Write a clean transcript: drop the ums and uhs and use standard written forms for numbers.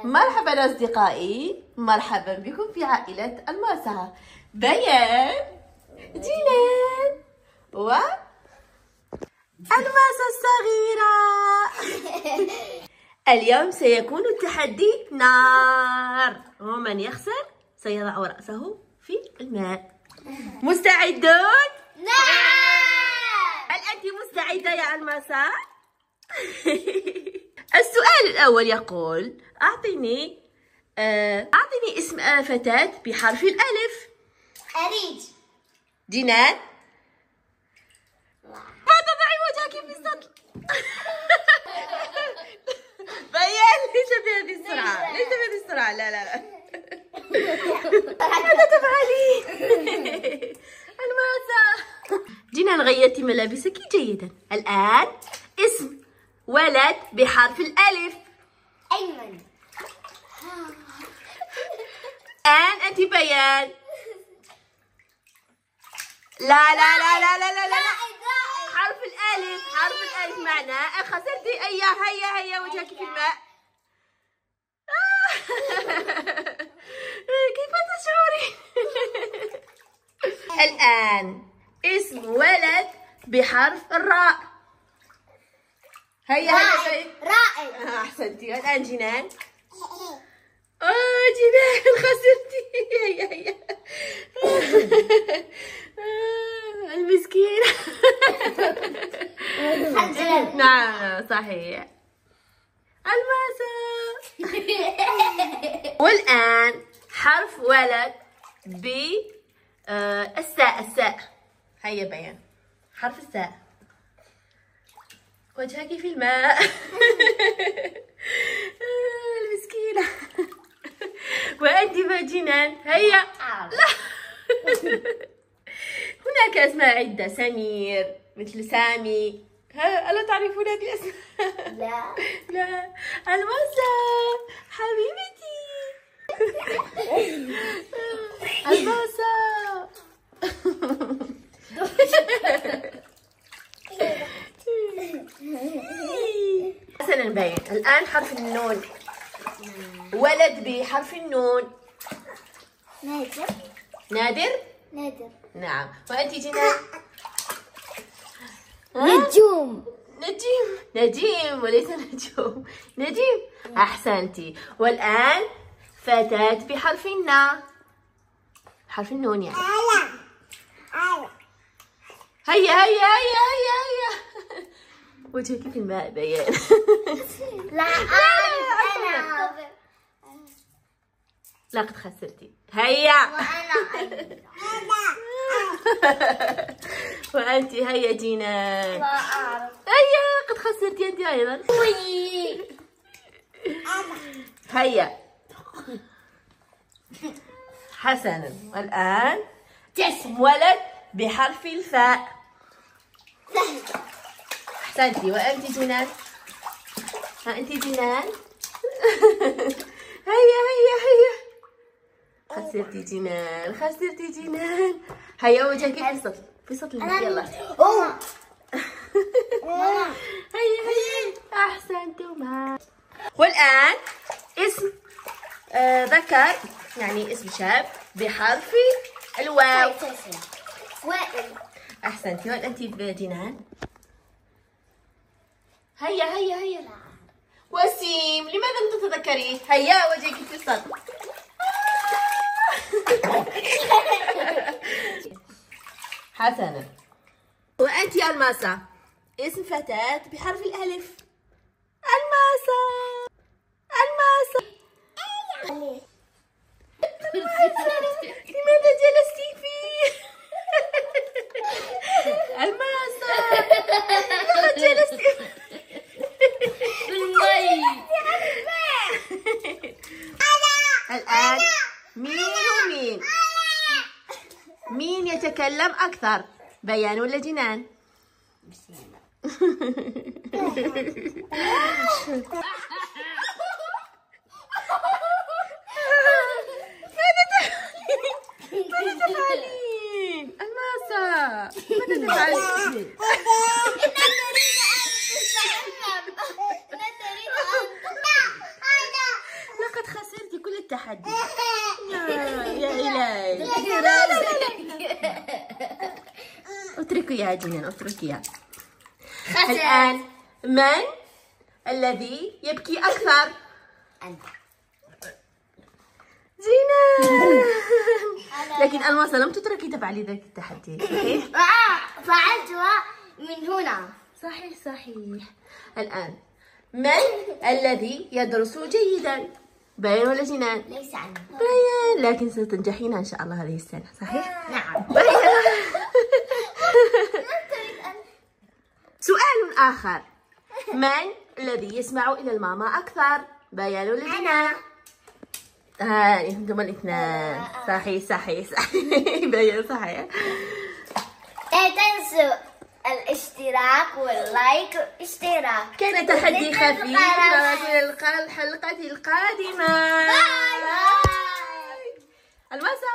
مرحبا أصدقائي، مرحبا بكم في عائلة الماسة. بيان، جنان، و الماسة الصغيرة. اليوم سيكون التحدي نار، ومن يخسر سيضع رأسه في الماء. مستعدون؟ نعم. هل أنت مستعدة يا الماسة؟ السؤال الأول يقول: أعطني اسم فتاة بحرف الألف. أريج. جنان، ما تضعي وجهك في السطل. بيان، ليس بهذه السرعة، ليس بهذه السرعة، لا لا لا. ماذا تفعلين؟ الماسة. جنان، غيرتي ملابسك جيدا. الآن اسم ولد بحرف الألف. أيمن. الآن أنت بيان. لا لا لا لا لا لا لا، حرف الألف، حرف الألف معناه خسرتي. هيا وجهك في الماء. كيف تشعرين؟ الآن اسم ولد بحرف الراء. هيا رائد. أحسنتي. الآن جنان. جنان خسرتي. هيا المسكينة. نعم صحيح. الماسة. والآن حرف ولد ب الساء. هيا بيان، حرف الساء. وجهك في الماء. المسكينة. وأنت جنان. هيا. لا. هناك أسماء عدة: سمير، مثل سامي. ألا تعرفون هذه الأسماء؟ لا. الماسة حبيبتي. الماسة. حسنا باين. الآن حرف النون. ولد بحرف النون. نادر. نعم. وأنت جنان؟ نجيم وليس نجوم. نجيم. أحسنتي. والآن فتاة بحرف النا. حرف النون يعني. هيا وجهك في الماء بيان. لا قد خسرتي. هيا. وأنت هيا جنان. هيا قد خسرتي أنت أيضا. هيا. حسنا. والآن اسم ولد بحرف الفاء. أحسنتي. وأنت جنان؟ أنت جنان؟ هيا خسرتي جنان. هيا وجهك في سطل يلا. هيا أحسنتما. والآن اسم ذكر، يعني اسم شاب بحرف الواو. وائل. أحسنتي. وأنت جنان؟ هيا وسيم. لماذا لم تتذكريه؟ هيا وجهك في السطل. حسنا. وأنت الماسة، اسم فتاة بحرف الألف. الماسة. لماذا جلستي فيه؟ الماسة، لقد جلستي. الآن مين يتكلم أكثر، بيان ولا جنان؟ ماذا تفعلين؟ الماسة، ماذا تفعلين؟ التحدي. يا إلهي. اتركيها جنان، اتركيها. الآن من الذي يبكي أكثر؟ أنت. زينة. لكن ألماس لم تتركي تفعلي ذلك التحدي، صحيح؟ فعلتها من هنا. صحيح صحيح. الآن من الذي يدرس جيدا؟ بيان ولا جنان؟ ليس عنا. بيان، لكن ستنجحين إن شاء الله هذه السنة، صحيح؟ نعم. بيان. سؤال آخر، من الذي يسمع إلى الماما أكثر؟ بيان ولا جنان؟ أنتم الاثنان. صحيح صحيح صحيح. بيان صحيح. لا تنسوا الاشتراك واللايك والاشتراك. كان تحدي خفيف. نراكم الحلقة القادمة. باي. المساء.